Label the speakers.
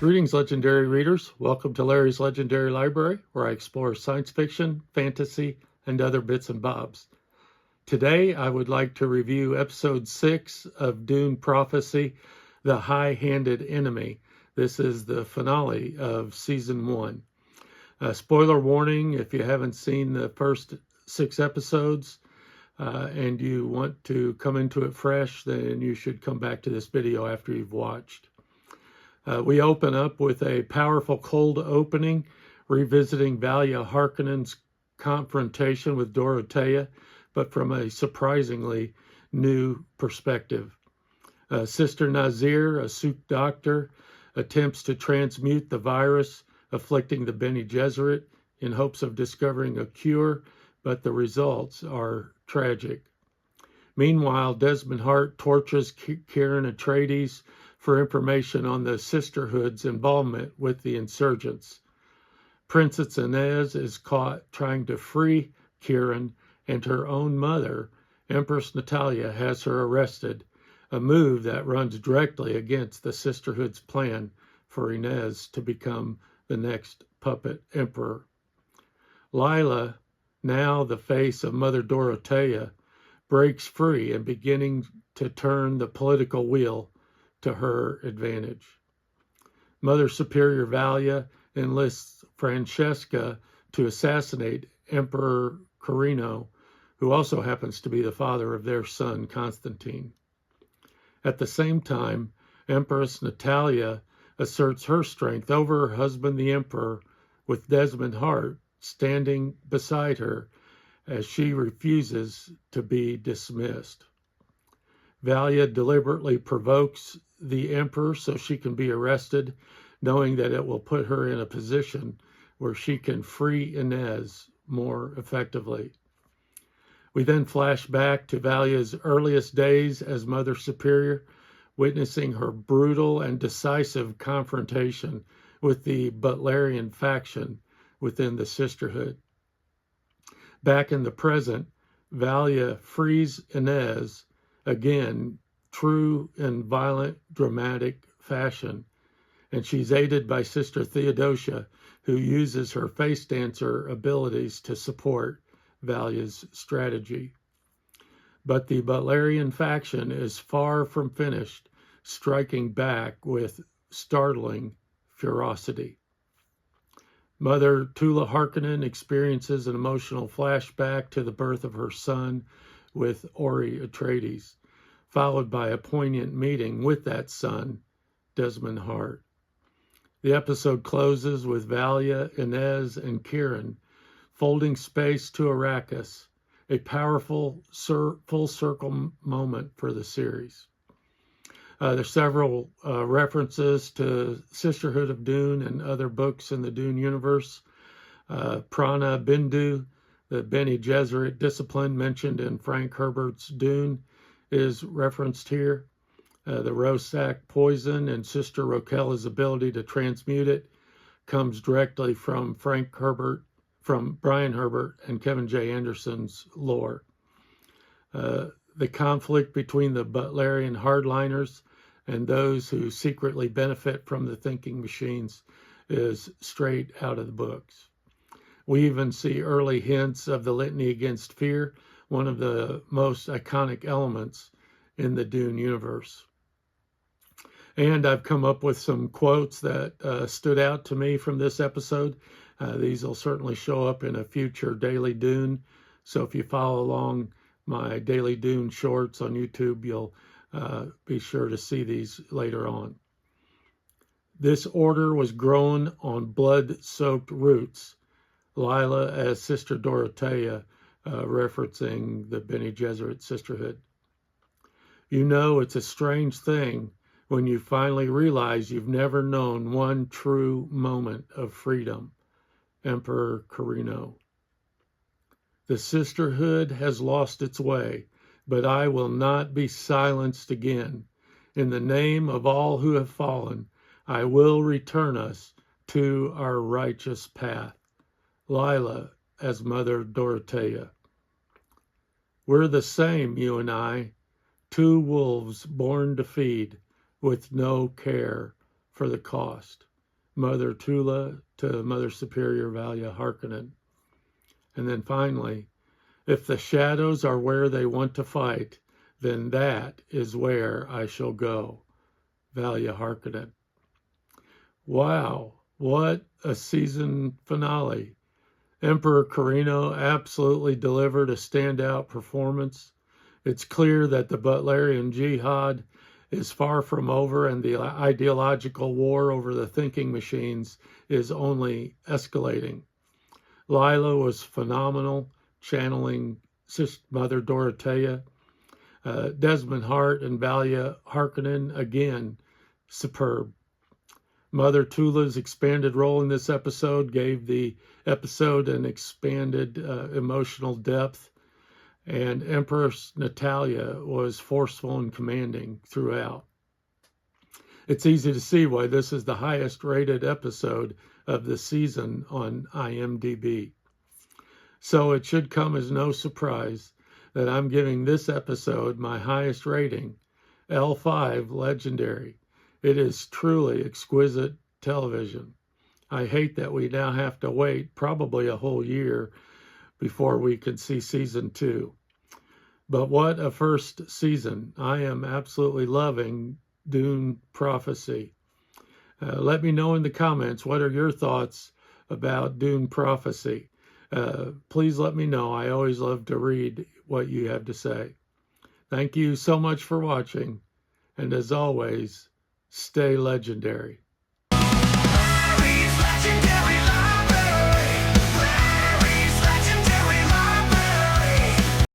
Speaker 1: Greetings, legendary readers. Welcome to Larry's Legendary Library, where I explore science fiction, fantasy, and other bits and bobs. Today, I would like to review Episode 6 of Dune Prophecy, The High-Handed Enemy. This is the finale of Season 1. Spoiler warning, if you haven't seen the first 6 episodes and you want to come into it fresh, then you should come back to this video after you've watched. We open up with a powerful cold opening, revisiting Valia Harkonnen's confrontation with Dorothea, but from a surprisingly new perspective. Sister Nazir, a Suk doctor, attempts to transmute the virus afflicting the Bene Gesserit in hopes of discovering a cure, but the results are tragic. Meanwhile, Desmond Hart tortures Kieran Atreides for information on the Sisterhood's involvement with the insurgents. Princess Inez is caught trying to free Kieran, and her own mother, Empress Natalia, has her arrested, a move that runs directly against the Sisterhood's plan for Inez to become the next puppet emperor. Lila, now the face of Mother Dorothea, breaks free and beginning to turn the political wheel to her advantage. Mother Superior Valia enlists Francesca to assassinate Emperor Carino, who also happens to be the father of their son, Constantine. At the same time, Empress Natalia asserts her strength over her husband, the Emperor, with Desmond Hart standing beside her as she refuses to be dismissed. Valia deliberately provokes the Emperor so she can be arrested, knowing that it will put her in a position where she can free Inez more effectively. We then flash back to Valia's earliest days as Mother Superior, witnessing her brutal and decisive confrontation with the Butlerian faction within the Sisterhood. Back in the present, Valia frees Inez, again, true and violent, dramatic fashion, and she's aided by Sister Theodosia, who uses her face dancer abilities to support Valia's strategy. But the Butlerian faction is far from finished, striking back with startling ferocity. Mother Tula Harkonnen experiences an emotional flashback to the birth of her son with Ori Atreides, followed by a poignant meeting with that son, Desmond Hart. The episode closes with Valia, Inez, and Kieran folding space to Arrakis, a powerful full circle moment for the series. There's several references to Sisterhood of Dune and other books in the Dune universe. Prana Bindu, the Bene Gesserit discipline mentioned in Frank Herbert's Dune, is referenced here. The Rosak poison and Sister Rokella's ability to transmute it comes directly from Brian Herbert and Kevin J. Anderson's lore. The conflict between the Butlerian hardliners and those who secretly benefit from the thinking machines is straight out of the books. We even see early hints of the litany against fear, one of the most iconic elements in the Dune universe. And I've come up with some quotes that stood out to me from this episode. These will certainly show up in a future Daily Dune. So if you follow along my Daily Dune shorts on YouTube, you'll be sure to see these later on. This order was grown on blood-soaked roots. Lila as Sister Dorothea, referencing the Bene Gesserit Sisterhood. You know, it's a strange thing when you finally realize you've never known one true moment of freedom. Emperor Carino. The Sisterhood has lost its way, but I will not be silenced again. In the name of all who have fallen, I will return us to our righteous path. Lila as Mother Dorothea. We're the same, you and I, two wolves born to feed, with no care for the cost. Mother Tula to Mother Superior Valia Harkonnen. And then finally, if the shadows are where they want to fight, then that is where I shall go, Valia Harkonnen. Wow, what a season finale. Emperor Carino absolutely delivered a standout performance. It's clear that the Butlerian Jihad is far from over, and the ideological war over the thinking machines is only escalating. Lila was phenomenal, channeling Mother Dorothea. Desmond Hart and Valia Harkonnen, again, superb. Mother Tula's expanded role in this episode gave the episode an expanded emotional depth, and Empress Natalia was forceful and commanding throughout. It's easy to see why this is the highest rated episode of the season on IMDb. So it should come as no surprise that I'm giving this episode my highest rating, L5 Legendary. It is truly exquisite television. I hate that we now have to wait probably a whole year before we can see season 2. But what a first season. I am absolutely loving Dune Prophecy. Let me know in the comments, what are your thoughts about Dune Prophecy? Please let me know. I always love to read what you have to say. Thank you so much for watching. And as always, stay legendary.